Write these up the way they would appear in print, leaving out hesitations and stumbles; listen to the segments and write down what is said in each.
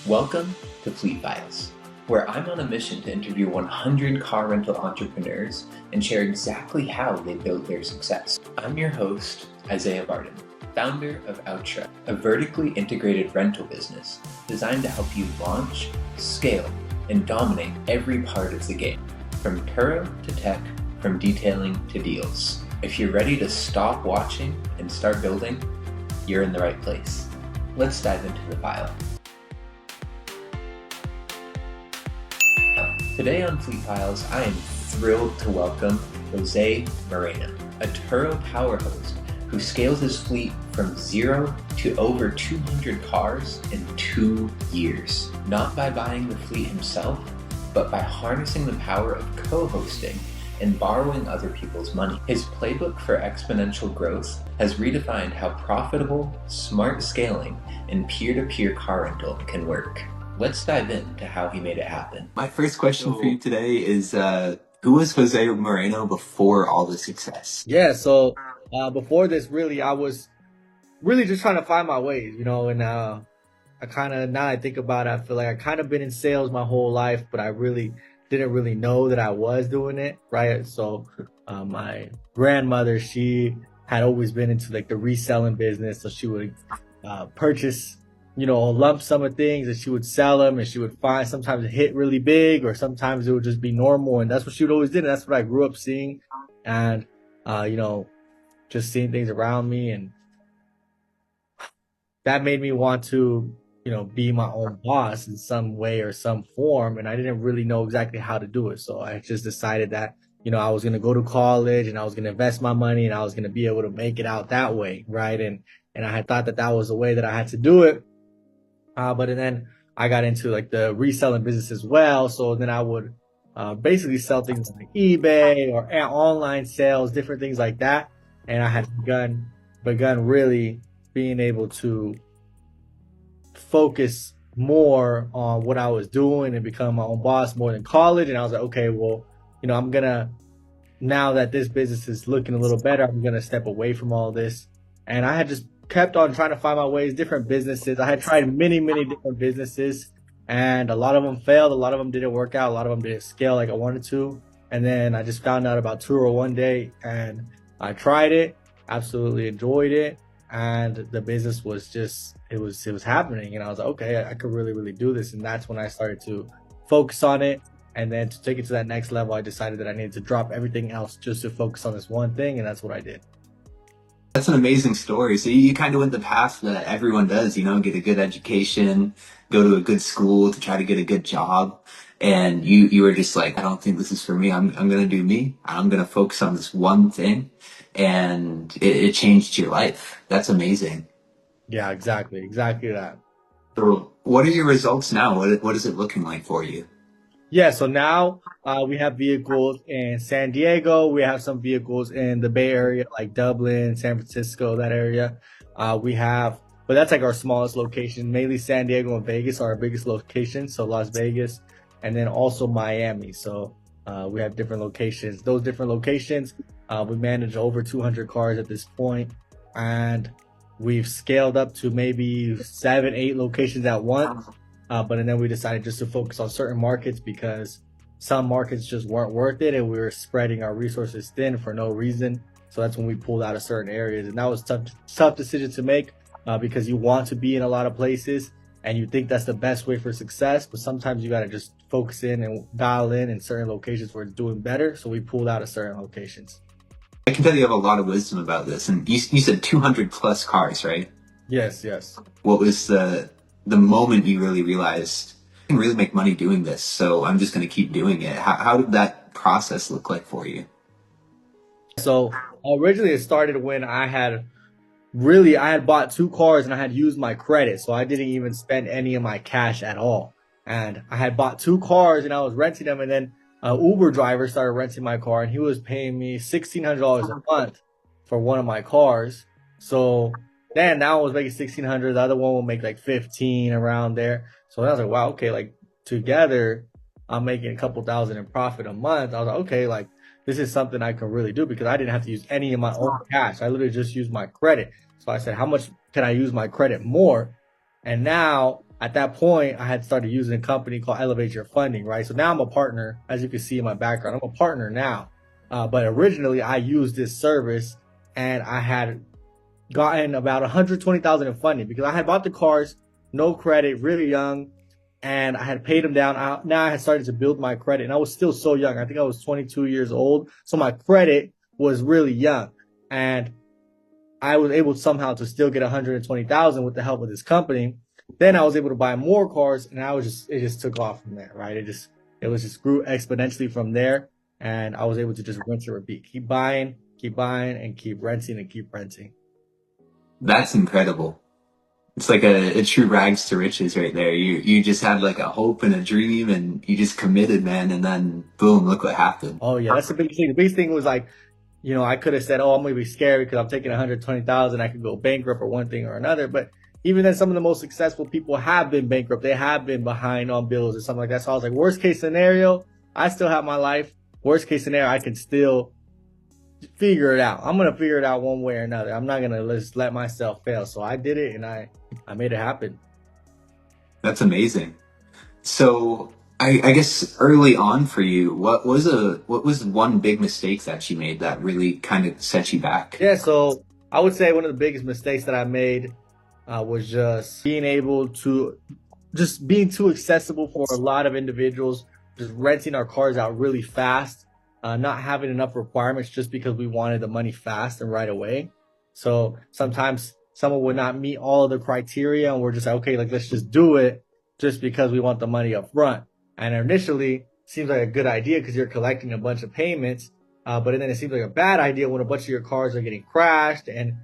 Welcome to Fleet Files, where I'm on a mission to interview 100 car rental entrepreneurs and share exactly how they built their success. I'm your host, Isaiah Barden, founder of Outra, a vertically integrated rental business designed to help you launch, scale, and dominate every part of the game, from Turo to tech, from detailing to deals. If you're ready to stop watching and start building, you're in the right place. Let's dive into the file. Today on Fleet Files, I am thrilled to welcome Jose Moreno, a Turo power host who scales his fleet from 0 to over 200 cars in 2 years. Not by buying the fleet himself, but by harnessing the power of co-hosting and borrowing other people's money. His playbook for exponential growth has redefined how profitable, smart scaling, and peer-to-peer car rental can work. Let's dive into how he made it happen. My first question for you today is, who was Jose Moreno before all the success? Yeah, so before this, really, I was really just trying to find my ways, and I kind of, now I think about it, I feel like I kind of been in sales my whole life, but I really didn't really know that I was doing it, right? So my grandmother, she had always been into like the reselling business, so she would purchase a lump sum of things, and she would sell them, and she would find sometimes it hit really big, or sometimes it would just be normal, and that's what she would always did, and that's what I grew up seeing, and just seeing things around me, and that made me want to be my own boss in some way or some form, and I didn't really know exactly how to do it. So I just decided that I was going to go to college, and I was going to invest my money, and I was going to be able to make it out that way, right? And I had thought that was the way that I had to do it. But then I got into like the reselling business as well. So then I would basically sell things on eBay or online sales, different things like that. And I had begun really being able to focus more on what I was doing and become my own boss more than college. And I was like, okay, well, now that this business is looking a little better, I'm going to step away from all this. And I had just kept on trying to find my ways, different businesses. I had tried many different businesses, and a lot of them failed. A lot of them didn't work out. A lot of them didn't scale like I wanted to. And then I just found out about Turo one day, and I tried it, absolutely enjoyed it. And the business was just, it was happening. And I was like, okay, I could really do this. And that's when I started to focus on it. And then to take it to that next level, I decided that I needed to drop everything else just to focus on this one thing. And that's what I did. That's an amazing story. So you kind of went the path that everyone does, get a good education, go to a good school to try to get a good job. And you were just like, I don't think this is for me. I'm going to do me. I'm going to focus on this one thing. And it changed your life. That's amazing. Yeah, exactly that. So what are your results now? What is it looking like for you? Yeah, so now we have vehicles in San Diego. We have some vehicles in the Bay Area, like Dublin, San Francisco, that area. But that's like our smallest location. Mainly San Diego and Vegas are our biggest locations. So Las Vegas, and then also Miami. So we have different locations. Those different locations, we manage over 200 cars at this point, and we've scaled up to maybe 7-8 locations at once. But then we decided just to focus on certain markets because some markets just weren't worth it, and we were spreading our resources thin for no reason. So that's when we pulled out of certain areas, and that was tough decision to make because you want to be in a lot of places and you think that's the best way for success, but sometimes you got to just focus in and dial in certain locations where it's doing better. So we pulled out of certain locations. I can tell you have a lot of wisdom about this, and you said 200 plus cars, right? Yes. What was the moment you really realized I can really make money doing this, so I'm just going to keep doing it? How did that process look like for you? So originally it started when I had bought 2 cars and I had used my credit. So I didn't even spend any of my cash at all. And I had bought 2 cars and I was renting them, and then an Uber driver started renting my car, and he was paying me $1,600 a month for one of my cars. So then now I was making $1,600. The other one will make like 15 around there. So I was like, wow, okay, like together I'm making a couple thousand in profit a month. I was like, okay, like this is something I can really do because I didn't have to use any of my own cash. I literally just used my credit. So I said, how much can I use my credit more? And now at that point, I had started using a company called Elevate Your Funding, right? So now I'm a partner, as you can see in my background. I'm a partner now. But originally I used this service and I had gotten about 120,000 in funding because I had bought the cars, no credit, really young, and I had paid them down. Now I had started to build my credit, and I was still so young. I think I was 22 years old, so my credit was really young, and I was able somehow to still get 120,000 with the help of this company. Then I was able to buy more cars, and it just took off from there, right? It was just grew exponentially from there, and I was able to just rinse and repeat, keep buying, and keep renting and keep renting. That's incredible. It's like a true rags to riches right there. You just had like a hope and a dream and you just committed, man, and then boom, look what happened. Oh yeah, that's the big thing. The biggest thing was like, I could have said, "Oh, I'm gonna be scared because I'm taking 120,000. I could go bankrupt or one thing or another." But even then, some of the most successful people have been bankrupt. They have been behind on bills or something like that. So I was like, worst case scenario, I still have my life. Worst case scenario, I can still figure it out. I'm gonna figure it out one way or another. I'm not gonna just let myself fail. So I did it, and I made it happen. That's amazing. So I guess early on for you, what was one big mistake that you made that really kind of set you back? Yeah, so I would say one of the biggest mistakes that I made was just being too accessible for a lot of individuals, just renting our cars out really fast, not having enough requirements just because we wanted the money fast and right away. So sometimes someone would not meet all of the criteria and we're just like, okay, like let's just do it just because we want the money up front. And initially seems like a good idea because you're collecting a bunch of payments. But then it seems like a bad idea when a bunch of your cars are getting crashed and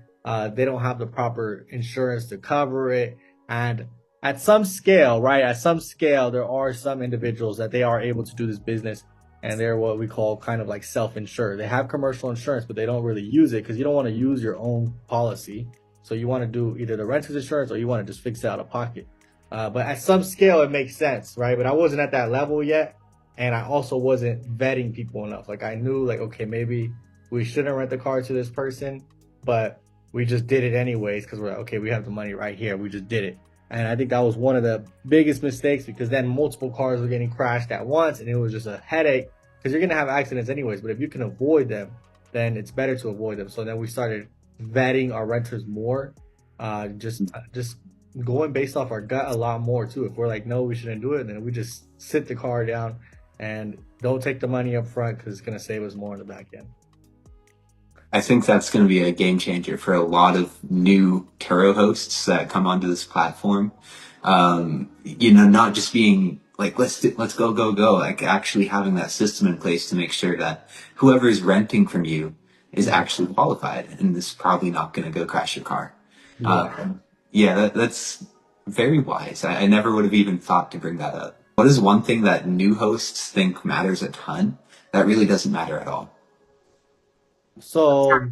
they don't have the proper insurance to cover it. And at some scale, right? At some scale, there are some individuals that they are able to do this business and they're what we call kind of like self-insured. They have commercial insurance, but they don't really use it because you don't want to use your own policy. So you want to do either the renter's insurance or you want to just fix it out of pocket. But at some scale, it makes sense, right? But I wasn't at that level yet. And I also wasn't vetting people enough. Like I knew like, okay, maybe we shouldn't rent the car to this person, but we just did it anyways because we're like, okay, we have the money right here. We just did it. And I think that was one of the biggest mistakes because then multiple cars were getting crashed at once and it was just a headache because you're going to have accidents anyways. But if you can avoid them, then it's better to avoid them. So then we started vetting our renters more, just going based off our gut a lot more too. If we're like, no, we shouldn't do it, then we just sit the car down and don't take the money up front because it's going to save us more in the back end. I think that's going to be a game changer for a lot of new Turo hosts that come onto this platform. Not just being like, let's go, like actually having that system in place to make sure that whoever is renting from you is actually qualified and is probably not going to go crash your car. That's very wise. I never would have even thought to bring that up. What is one thing that new hosts think matters a ton that really doesn't matter at all? So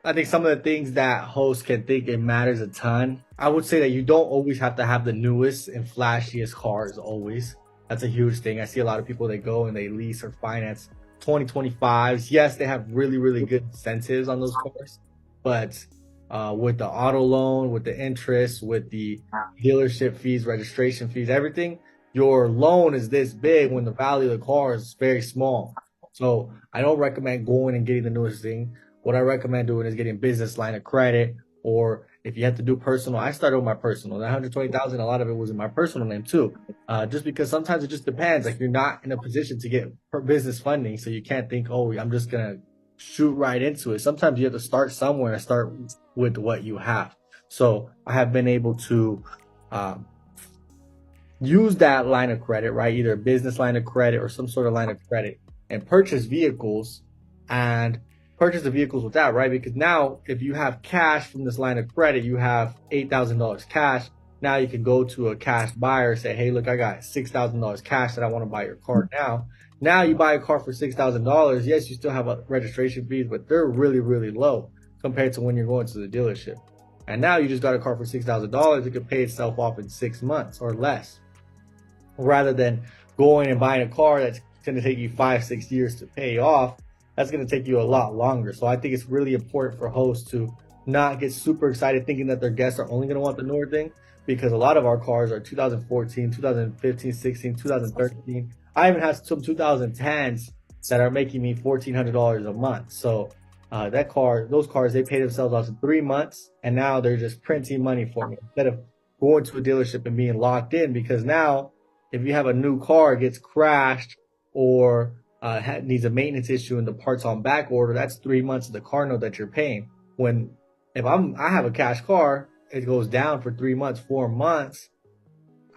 I think some of the things that hosts can think it matters a ton. I would say that you don't always have to have the newest and flashiest cars always. That's a huge thing. I see a lot of people that go and they lease or finance 2025s. Yes, they have really, really good incentives on those cars, but with the auto loan, with the interest, with the dealership fees, registration fees, everything, your loan is this big when the value of the car is very small. So I don't recommend going and getting the newest thing. What I recommend doing is getting business line of credit, or if you have to do personal, I started with my personal. That 120,000, a lot of it was in my personal name too. Just because sometimes it just depends. Like you're not in a position to get business funding, so you can't think, oh, I'm just gonna shoot right into it. Sometimes you have to start somewhere and start with what you have. So I have been able to use that line of credit, right? Either a business line of credit or some sort of line of credit and purchase vehicles and purchase the vehicles with that, right? Because now if you have cash from this line of credit, you have $8,000 cash. Now you can go to a cash buyer and say, hey, look, I got $6,000 cash that I want to buy your car now. Now you buy a car for $6,000. Yes, you still have a registration fees, but they're really, really low compared to when you're going to the dealership. And now you just got a car for $6,000. It could pay itself off in 6 months or less, rather than going and buying a car that's going to take you 5-6 years to pay off. That's going to take you a lot longer. So I think it's really important for hosts to not get super excited thinking that their guests are only going to want the newer thing, because a lot of our cars are 2014, 2015, 16, 2013. I even have some 2010s that are making me $1,400 a month. So those cars, they pay themselves out in 3 months, and now they're just printing money for me instead of going to a dealership and being locked in. Because now, if you have a new car gets crashed or needs a maintenance issue and the parts on back order, that's 3 months of the car note that you're paying. When if I have a cash car, it goes down for 3 months, 4 months.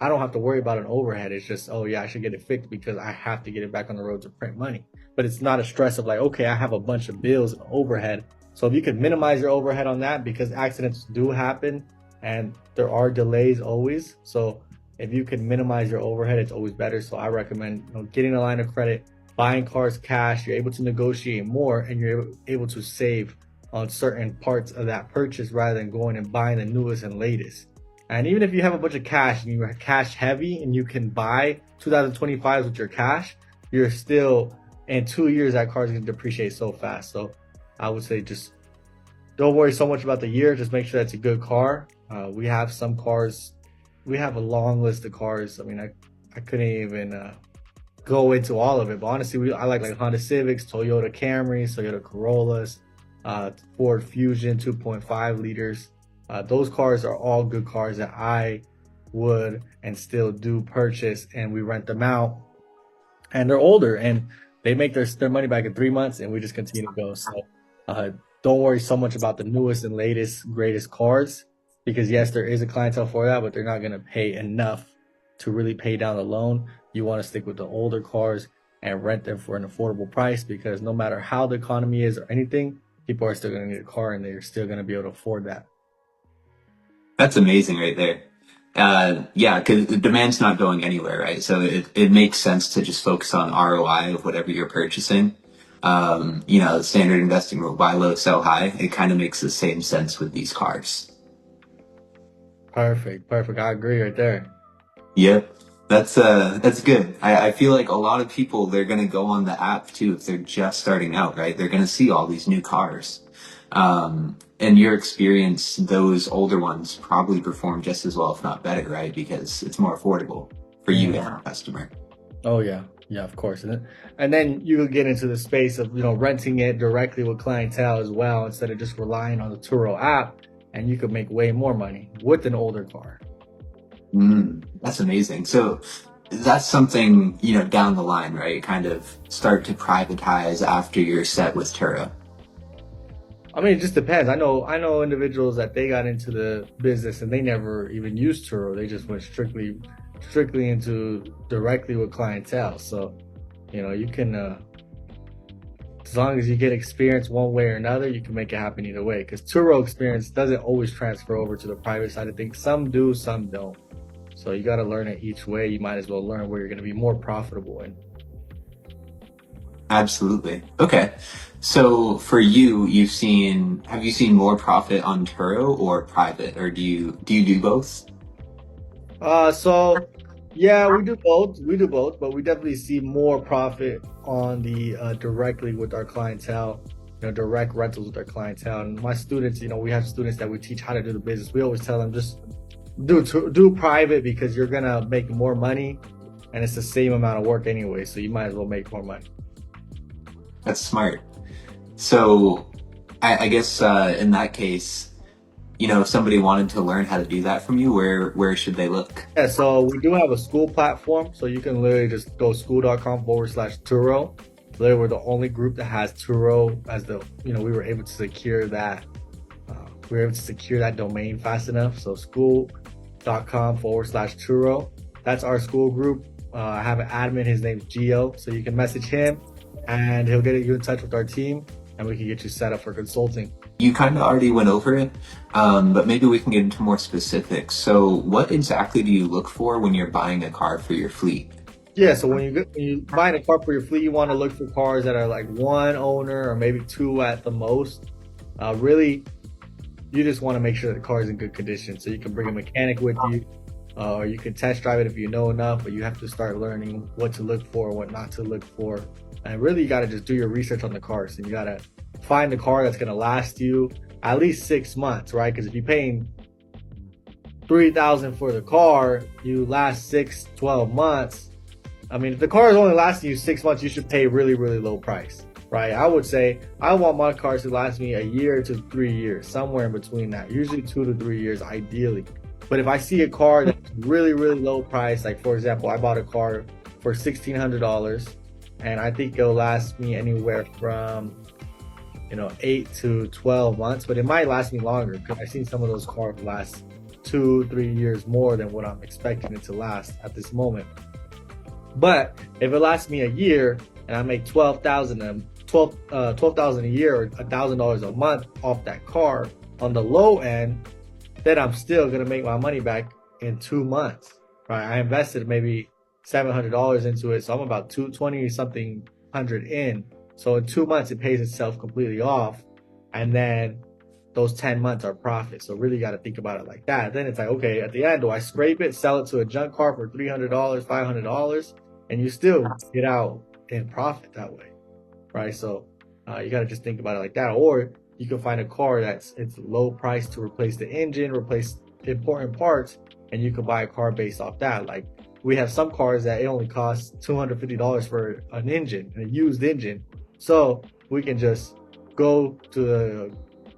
I don't have to worry about an overhead. It's just, oh yeah, I should get it fixed because I have to get it back on the road to print money. But it's not a stress of like, okay, I have a bunch of bills and overhead. So if you could minimize your overhead on that, because accidents do happen and there are delays always. So if you can minimize your overhead, it's always better. So I recommend getting a line of credit, buying cars cash. You're able to negotiate more and you're able to save on certain parts of that purchase rather than going and buying the newest and latest. And even if you have a bunch of cash and you're cash heavy and you can buy 2025s with your cash, you're still, in 2 years, that car is going to depreciate so fast. So I would say just don't worry so much about the year. Just make sure that's a good car. We have some cars. We have a long list of cars. I mean, I couldn't even go into all of it. But honestly, I like Honda Civics, Toyota Camrys, Toyota Corollas, Ford Fusion 2.5 liters. Those cars are all good cars that I would and still do purchase, and we rent them out. And they're older and they make their money back in 3 months, and we just continue to go. So don't worry so much about the newest and latest, greatest cars, because yes, there is a clientele for that, but they're not going to pay enough to really pay down the loan. You want to stick with the older cars and rent them for an affordable price, because no matter how the economy is or anything, people are still going to need a car and they're still going to be able to afford that. That's amazing right there. Yeah, because the demand's not going anywhere, right? So it makes sense to just focus on ROI of whatever you're purchasing. Standard investing rule, buy low, sell high. It kind of makes the same sense with these cars. Perfect. I agree right there. Yep. That's good. I feel like a lot of people, they're going to go on the app too if they're just starting out, right? They're going to see all these new cars. In your experience, those older ones probably perform just as well, if not better, right? Because it's more affordable for you and your customer. Oh yeah, of course. And then you could get into the space of renting it directly with clientele as well, instead of just relying on the Turo app, and you could make way more money with an older car. That's amazing. So that's something down the line, right? Kind of start to privatize after you're set with Turo. I mean, it just depends. I know individuals that they got into the business and they never even used Turo. They just went strictly into directly with clientele. So, you can, as long as you get experience one way or another, you can make it happen either way. Because Turo experience doesn't always transfer over to the private side of things. Some do, some don't. So you got to learn it each way. You might as well learn where you're going to be more profitable in. Absolutely. Okay. So for you, have you seen more profit on Turo or private, or do you do both? So yeah, we do both, but we definitely see more profit on the directly with our clientele, direct rentals with our clientele. And my students, we have students that we teach how to do the business. We always tell them just do private, because you're gonna make more money and it's the same amount of work anyway, so you might as well make more money. That's smart. So I guess in that case, if somebody wanted to learn how to do that from you, where should they look? Yeah, so we do have a school platform, so you can literally just go school.com/Turo. Literally, we're the only group that has Turo as we were able to secure that. We were able to secure that domain fast enough. So school.com/Turo. That's our school group. I have an admin. His name's Gio. So you can message him and he'll get you in touch with our team and we can get you set up for consulting. You kind of already went over it, but maybe we can get into more specifics. So what exactly do you look for when you're buying a car for your fleet? Yeah, so when you're buying a car for your fleet, you want to look for cars that are like one owner or maybe two at the most. Really, you just want to make sure the car is in good condition. So you can bring a mechanic with you, or you can test drive it if you know enough, but you have to start learning what to look for, what not to look for. And really, you got to just do your research on the car. So you got to find the car that's going to last you at least 6 months, right? Because if you're paying $3,000 for the car, you last 6-12 months. I mean, if the car is only lasting you 6 months, you should pay really, really low price, right? I would say I want my cars to last me a year to 3 years, somewhere in between that. Usually 2 to 3 years, ideally. But if I see a car that's really, really low price, like for example, I bought a car for $1,600, and I think it'll last me anywhere from 8 to 12 months, but it might last me longer because I've seen some of those cars last 2-3 years more than what I'm expecting it to last at this moment. But if it lasts me a year and I make $12,000 a year or $1,000 a month off that car on the low end, then I'm still gonna make my money back in 2 months, right? I invested maybe $700 into it, so I'm about 220 something hundred in. So in 2 months, it pays itself completely off, and then those 10 months are profit. So really, you got to think about it like that. Then it's like, okay, at the end, do I scrape it, sell it to a junk car for $300, $500, and you still get out in profit that way, right? So you got to just think about it like that. Or you can find a car it's low price to replace the engine, replace important parts, and you can buy a car based off that. Like we have some cars that it only costs $250 for an engine, a used engine. So we can just go to the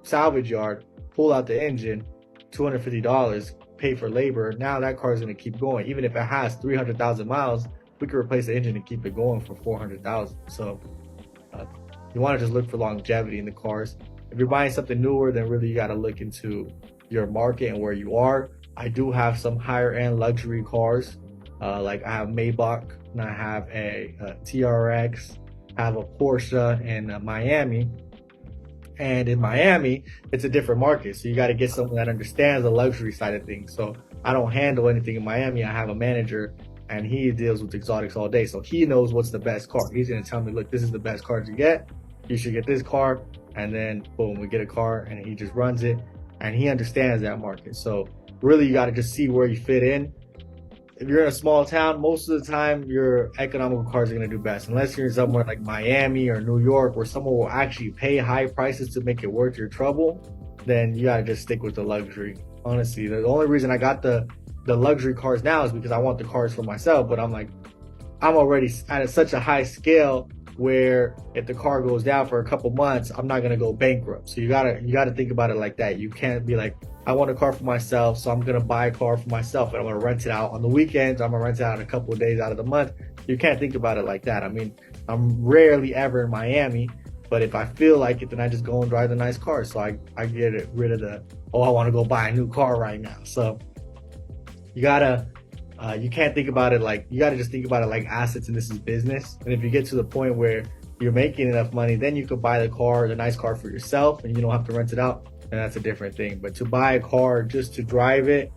salvage yard, pull out the engine, $250, pay for labor. Now that car is going to keep going. Even if it has 300,000 miles, we can replace the engine and keep it going for 400,000. So you want to just look for longevity in the cars. If you're buying something newer, then really you got to look into your market and where you are. I do have some higher end luxury cars. Like I have Maybach and I have a TRX. I have a Porsche in Miami, and in Miami it's a different market, so you got to get someone that understands the luxury side of things. So I don't handle anything in Miami. I have a manager and he deals with exotics all day, so he knows what's the best car. He's going to tell me, look, this is the best car to get, you should get this car, and then boom, we get a car, and he just runs it, and he understands that market. So really you got to just see where you fit in. If you're in a small town, most of the time your economical cars are going to do best. Unless you're somewhere like Miami or New York where someone will actually pay high prices to make it worth your trouble, then you got to just stick with the luxury. Honestly, the only reason I got the luxury cars now is because I want the cars for myself, but I'm already at such a high scale where if the car goes down for a couple months, I'm not going to go bankrupt. So you got to think about it like that. You can't be like, I want a car for myself, so I'm going to buy a car for myself and I'm going to rent it out on the weekends. I'm going to rent it out a couple of days out of the month. You can't think about it like that. I mean, I'm rarely ever in Miami, but if I feel like it, then I just go and drive the nice car. So I get rid of I want to go buy a new car right now. So you can't think about it like, you got to just think about it like assets, and this is business. And if you get to the point where you're making enough money, then you could buy the nice car for yourself and you don't have to rent it out. And that's a different thing. But to buy a car just to drive it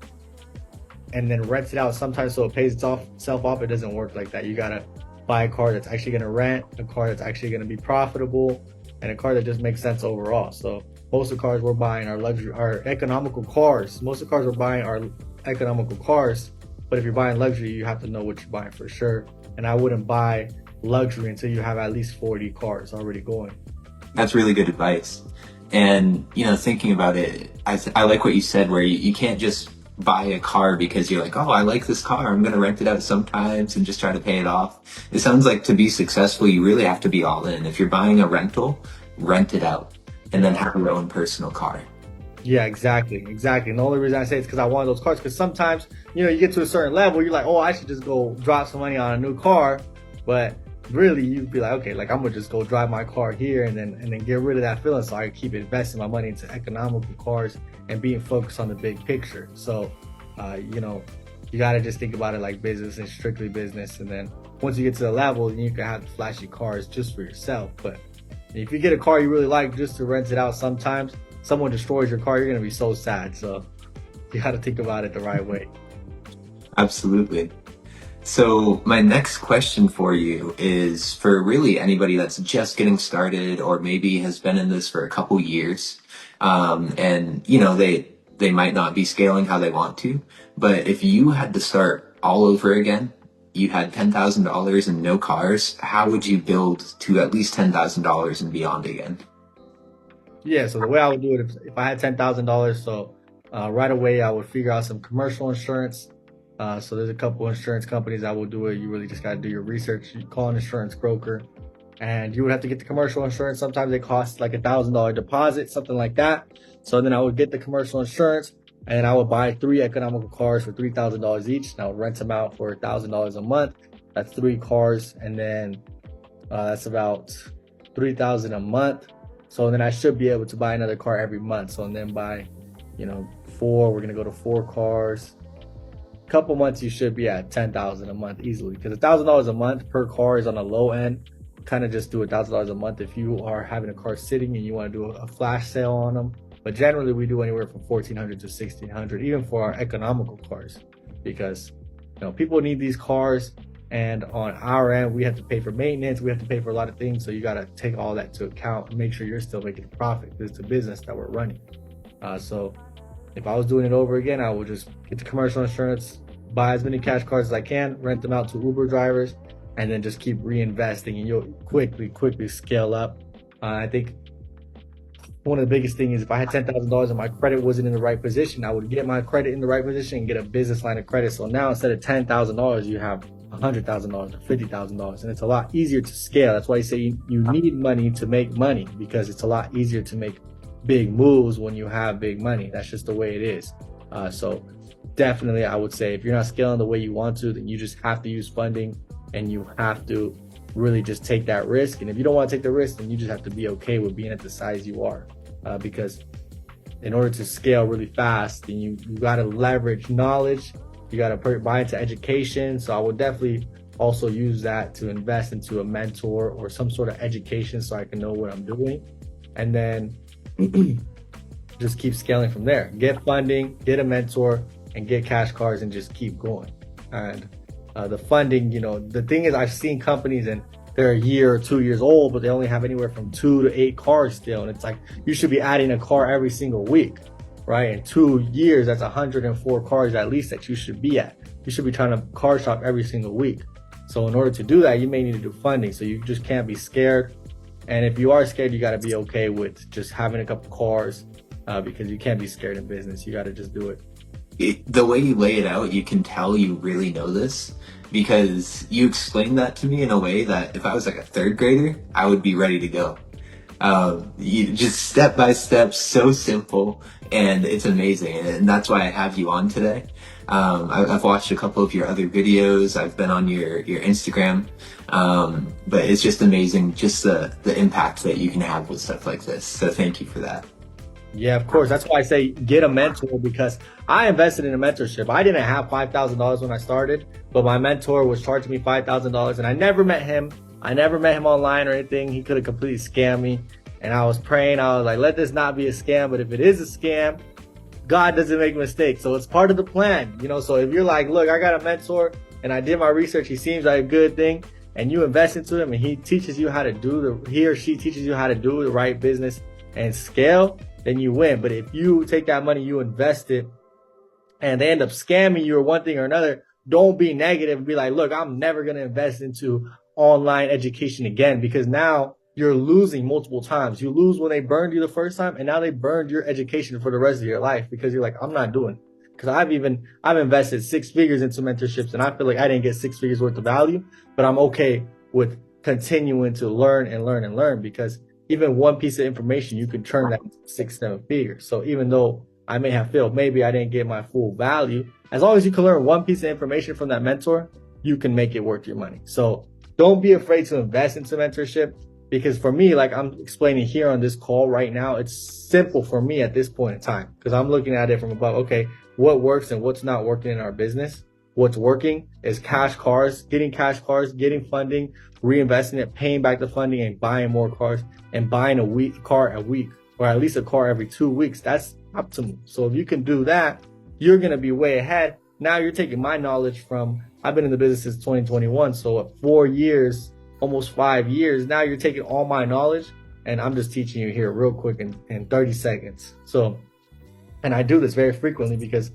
and then rent it out sometimes so it pays itself off, it doesn't work like that. You gotta buy a car that's actually gonna rent, a car that's actually gonna be profitable, and a car that just makes sense overall. So most of the cars we're buying are are economical cars. Most of the cars we're buying are economical cars. But if you're buying luxury, you have to know what you're buying for sure. And I wouldn't buy luxury until you have at least 40 cars already going. That's really good advice. And, thinking about it, I like what you said, where you can't just buy a car because you're like, oh, I like this car, I'm going to rent it out sometimes and just try to pay it off. It sounds like to be successful, you really have to be all in. If you're buying a rental, rent it out and then have your own personal car. Yeah, exactly. And the only reason I say it's because I wanted those cars, because sometimes, you get to a certain level, you're like, oh, I should just go drop some money on a new car. But really, you'd be like, okay, like I'm gonna just go drive my car here and then get rid of that feeling, so I can keep investing my money into economical cars and being focused on the big picture. So you gotta just think about it like business and strictly business. And then once you get to the level, then you can have flashy cars just for yourself. But if you get a car you really like just to rent it out, sometimes someone destroys your car, you're gonna be so sad. So you gotta think about it the right way. Absolutely. So my next question for you is for really anybody that's just getting started or maybe has been in this for a couple years. And they might not be scaling how they want to, but if you had to start all over again, you had $10,000 and no cars, how would you build to at least $10,000 and beyond again? Yeah, so the way I would do it, if I had $10,000, so Right away, I would figure out some commercial insurance. So there's a couple insurance companies that will do it. You really just got to do your research. You call an insurance broker, and you would have to get the commercial insurance. Sometimes they cost like $1,000 deposit, something like that. So then I would get the commercial insurance, and I would buy 3 economical cars for $3,000 each. And I would rent them out for $1,000 a month. That's 3 cars, and then that's about $3,000 a month. So then I should be able to buy another car every month. So and then by, 4, we're gonna go to 4 cars. Couple months, you should be at $10,000 a month easily, because $1,000 a month per car is on the low end. Kind of just do $1,000 a month if you are having a car sitting and you want to do a flash sale on them. But generally, we do anywhere from $1,400 to $1,600, even for our economical cars, because people need these cars, and on our end, we have to pay for maintenance, we have to pay for a lot of things. So you got to take all that to account and make sure you're still making a profit, because it's a business that we're running. So if I was doing it over again, I would just get the commercial insurance, buy as many cash cars as I can, rent them out to Uber drivers, and then just keep reinvesting, and you'll quickly scale up. I think one of the biggest things is if I had $10,000 and my credit wasn't in the right position, I would get my credit in the right position and get a business line of credit. So now instead of $10,000, you have $100,000 or $50,000, and it's a lot easier to scale. That's why you say you need money to make money, because it's a lot easier to make big moves when you have big money. That's just the way it is. So definitely, I would say if you're not scaling the way you want to, then you just have to use funding, and you have to really just take that risk. And if you don't want to take the risk, then you just have to be okay with being at the size you are, because in order to scale really fast, then you got to leverage knowledge. You got to buy into education. So I would definitely also use that to invest into a mentor or some sort of education, so I can know what I'm doing, and then just keep scaling from there. Get funding, get a mentor, and get cash cars, and just keep going. And the funding, the thing is, I've seen companies and they're a year or 2 years old, but they only have anywhere from 2 to 8 cars still. And it's like, you should be adding a car every single week, right? In 2 years, that's 104 cars at least that you should be at. You should be trying to car shop every single week. So in order to do that, you may need to do funding. So you just can't be scared. And if you are scared, you got to be okay with just having a couple cars, because you can't be scared in business. You got to just do it. The way you lay it out, you can tell you really know this, because you explained that to me in a way that if I was like a 3rd grader, I would be ready to go. You just step by step, so simple, and it's amazing. And that's why I have you on today. I've watched a couple of your other videos. I've been on your Instagram. But it's just amazing, just the impact that you can have with stuff like this. So thank you for that. Yeah, of course. That's why I say get a mentor, because I invested in a mentorship. I didn't have $5,000 when I started, but my mentor was charging me $5,000, and I never met him. I never met him online or anything. He could have completely scammed me. And I was praying. I was like, let this not be a scam. But if it is a scam, God doesn't make mistakes. So it's part of the plan, So if you're like, look, I got a mentor and I did my research, he seems like a good thing, and you invest into him and he or she teaches you how to do the right business and scale, then you win. But if you take that money, you invest it, and they end up scamming you or one thing or another, don't be negative and be like, look, I'm never going to invest into online education again, because now you're losing multiple times. You lose when they burned you the first time, and now they burned your education for the rest of your life, because you're like, I'm not doing it. Because I've invested 6 figures into mentorships, and I feel like I didn't get 6 figures worth of value, but I'm okay with continuing to learn and learn and learn, because even one piece of information, you can turn that into 6, 7 figures. So even though I may have failed, maybe I didn't get my full value, as long as you can learn one piece of information from that mentor, you can make it worth your money. So don't be afraid to invest into mentorship, because for me, like I'm explaining here on this call right now, it's simple for me at this point in time, because I'm looking at it from above. Okay, what works and what's not working in our business? What's working is getting cash cars, getting funding, reinvesting it, paying back the funding, and buying more cars, and buying a car a week, or at least a car every 2 weeks. That's optimal. So if you can do that, you're going to be way ahead. Now you're taking my knowledge from, I've been in the business since 2021. So at 4 years, almost 5 years, now you're taking all my knowledge, and I'm just teaching you here real quick in 30 seconds. So, and I do this very frequently because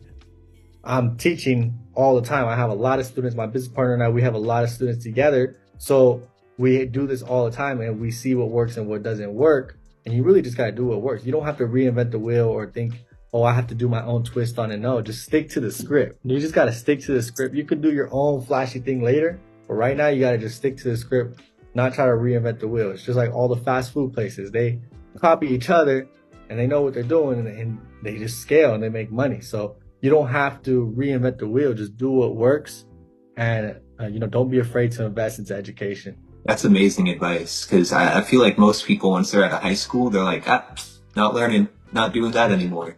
I'm teaching all the time. I have a lot of students. My business partner and I, we have a lot of students together. So we do this all the time, and we see what works and what doesn't work. And you really just got to do what works. You don't have to reinvent the wheel or think, oh, I have to do my own twist on it. No, just stick to the script. You just got to stick to the script. You could do your own flashy thing later, but right now you got to just stick to the script, not try to reinvent the wheel. It's just like all the fast food places. They copy each other and they know what they're doing, and they just scale and they make money. So you don't have to reinvent the wheel. Just do what works, and don't be afraid to invest into education. That's amazing advice, because I feel like most people, once they're out of high school, they're like, not learning, not doing that anymore.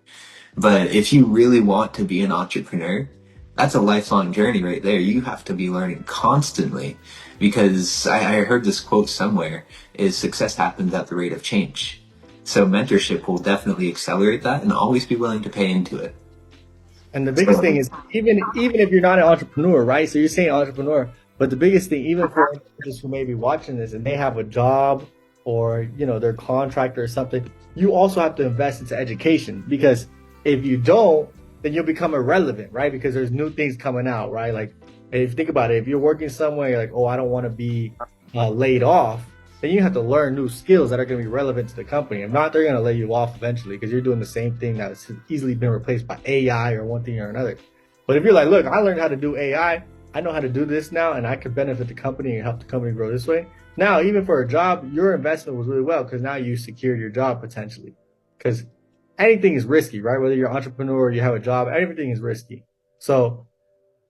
But if you really want to be an entrepreneur, that's a lifelong journey right there. You have to be learning constantly, because I heard this quote somewhere, is success happens at the rate of change. So mentorship will definitely accelerate that, and always be willing to pay into it. And the biggest thing is, even if you're not an entrepreneur, right? So you're saying entrepreneur, but the biggest thing, even for individuals who may be watching this and they have a job, or they're a contractor or something, you also have to invest into education, because if you don't, then you'll become irrelevant, right? Because there's new things coming out, right? Like, if you think about it, if you're working somewhere, you're like, oh, I don't want to be laid off, then you have to learn new skills that are going to be relevant to the company. If not, they're going to lay you off eventually, because you're doing the same thing that's easily been replaced by AI or one thing or another. But if you're like, look, I learned how to do AI, I know how to do this now, and I could benefit the company and help the company grow this way. Now, even for a job, your investment was really well, because now you secured your job potentially. Because anything is risky, right? Whether you're an entrepreneur or you have a job, everything is risky. So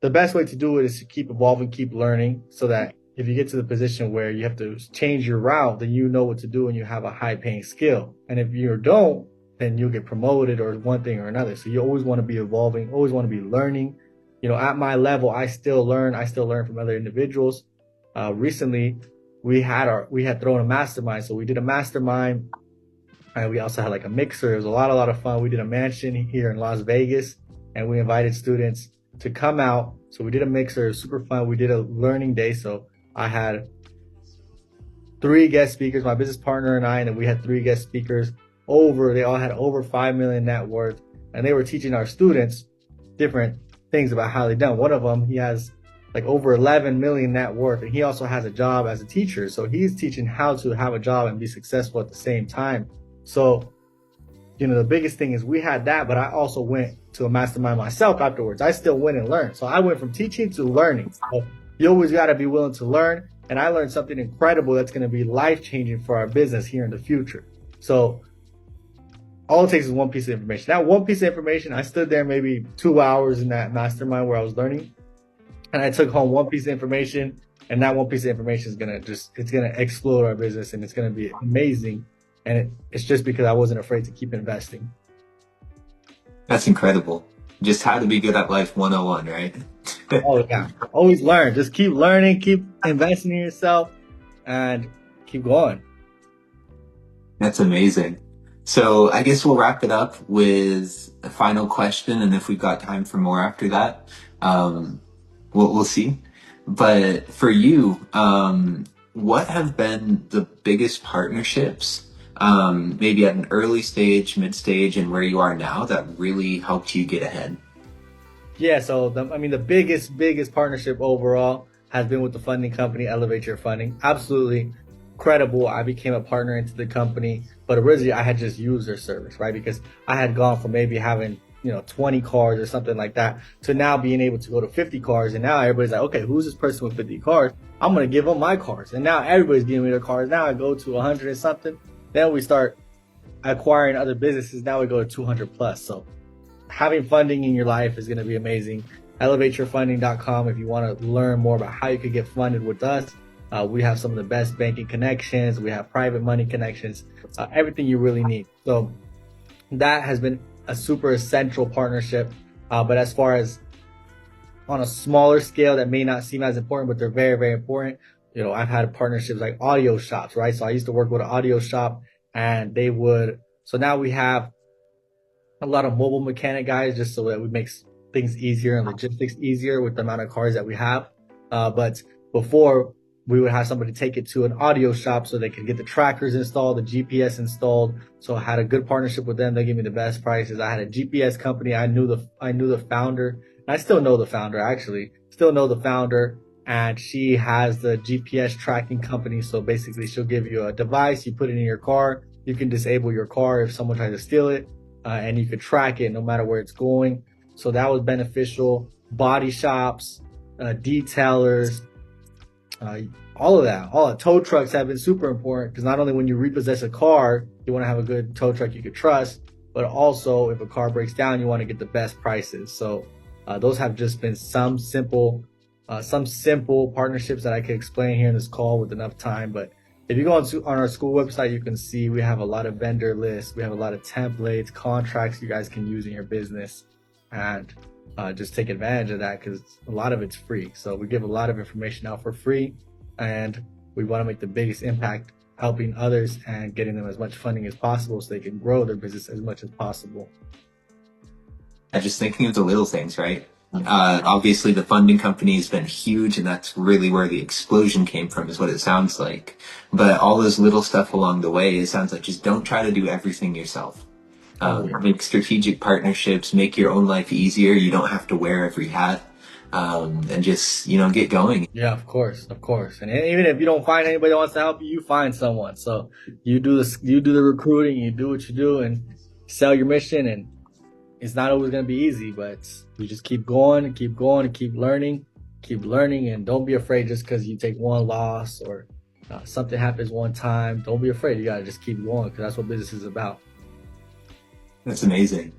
the best way to do it is to keep evolving, keep learning, so that if you get to the position where you have to change your route, then you know what to do and you have a high paying skill. And if you don't, then you'll get promoted or one thing or another. So you always want to be evolving, always want to be learning. At my level, I still learn from other individuals. Recently we had thrown a mastermind. So we did a mastermind, and we also had like a mixer. It was a lot of fun. We did a mansion here in Las Vegas, and we invited students to come out. So we did a mixer. It was super fun. We did a learning day. So I had 3 guest speakers, my business partner and I, and then we had 3 guest speakers. They all had over 5 million net worth, and they were teaching our students different things about how they done. One of them, he has like over 11 million net worth, and he also has a job as a teacher. So he's teaching how to have a job and be successful at the same time. So, the biggest thing is we had that, but I also went to a mastermind myself afterwards. I still went and learned. So I went from teaching to learning. So you always got to be willing to learn. And I learned something incredible that's going to be life-changing for our business here in the future. So all it takes is one piece of information. That one piece of information, I stood there maybe 2 hours in that mastermind where I was learning, and I took home one piece of information, and that one piece of information is going to explode our business, and it's going to be amazing. And it's just because I wasn't afraid to keep investing. That's incredible. Just how to be good at life 101, right? Oh yeah, always learn. Just keep learning, keep investing in yourself, and keep going. That's amazing. So I guess we'll wrap it up with a final question, and if we've got time for more after that, we'll see. But for you, what have been the biggest partnerships, maybe at an early stage, mid stage, and where you are now, that really helped you get ahead? Yeah, so the biggest partnership overall has been with the funding company, Elevate Your Funding. Absolutely credible. I became a partner into the company, but originally I had just used their service, right? Because I had gone from maybe having 20 cars or something like that to now being able to go to 50 cars. And now everybody's like, okay, who's this person with 50 cars? I'm going to give them my cars. And now everybody's giving me their cars. Now I go to 100 and something. Then we start acquiring other businesses. Now we go to 200 plus. So having funding in your life is going to be amazing. ElevateYourFunding.com if you want to learn more about how you could get funded with us. We have some of the best banking connections. We have private money connections, everything you really need. So that has been a super essential partnership. But as far as on a smaller scale that may not seem as important, but they're very, very important. I've had partnerships like audio shops, right? So I used to work with an audio shop, and so now we have a lot of mobile mechanic guys, just so that we make things easier and logistics easier with the amount of cars that we have. But before, we would have somebody take it to an audio shop so they could get the trackers installed, the GPS installed. So I had a good partnership with them. They gave me the best prices. I had a GPS company. I knew the founder. I still know the founder, actually. Still know the founder. And she has the GPS tracking company. So basically she'll give you a device. You put it in your car. You can disable your car if someone tries to steal it. and you could track it no matter where it's going. So that was beneficial. Body shops, detailers, all of that. All the tow trucks have been super important because not only when you repossess a car, you want to have a good tow truck you could trust, but also if a car breaks down, you want to get the best prices. So those have just been some simple partnerships that I could explain here in this call with enough time. But if you go on our school website, you can see we have a lot of vendor lists. We have a lot of templates, contracts you guys can use in your business, and just take advantage of that because a lot of it's free. So we give a lot of information out for free, and we want to make the biggest impact helping others and getting them as much funding as possible so they can grow their business as much as possible. And just thinking of the little things, right? Obviously the funding company has been huge, and that's really where the explosion came from, is what it sounds like. But all this little stuff along the way, it sounds like just don't try to do everything yourself. Make strategic partnerships, make your own life easier. You don't have to wear every hat. And just, get going. Yeah, of course. And even if you don't find anybody that wants to help you, you find someone. So you do the recruiting, you do what you do and sell your mission. And it's not always going to be easy, but you just keep going and keep learning, and don't be afraid just because you take one loss or something happens one time. Don't be afraid. You got to just keep going because that's what business is about. That's amazing.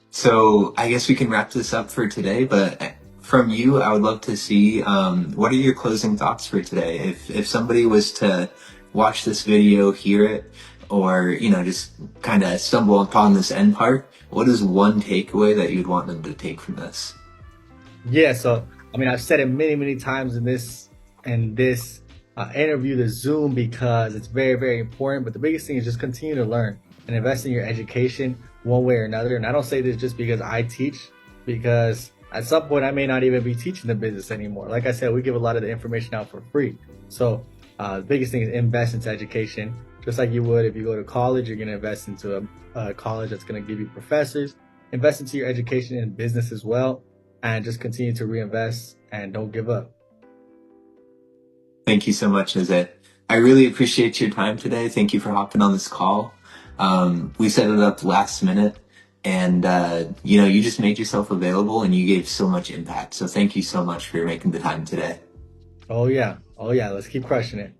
So I guess we can wrap this up for today, but from you, I would love to see, what are your closing thoughts for today? If somebody was to watch this video, hear it, or, just kind of stumble upon this end part, what is one takeaway that you'd want them to take from this? Yeah. So, I've said it many, many times in this interview, the Zoom, because it's very, very important. But the biggest thing is just continue to learn and invest in your education one way or another. And I don't say this just because I teach, because at some point I may not even be teaching the business anymore. Like I said, we give a lot of the information out for free. So the biggest thing is invest into education. Just like you would if you go to college, you're going to invest into a college that's going to give you professors. Invest into your education and business as well. And just continue to reinvest and don't give up. Thank you so much, Jose. I really appreciate your time today. Thank you for hopping on this call. We set it up last minute, and you just made yourself available and you gave so much impact. So thank you so much for making the time today. Oh yeah. Let's keep crushing it.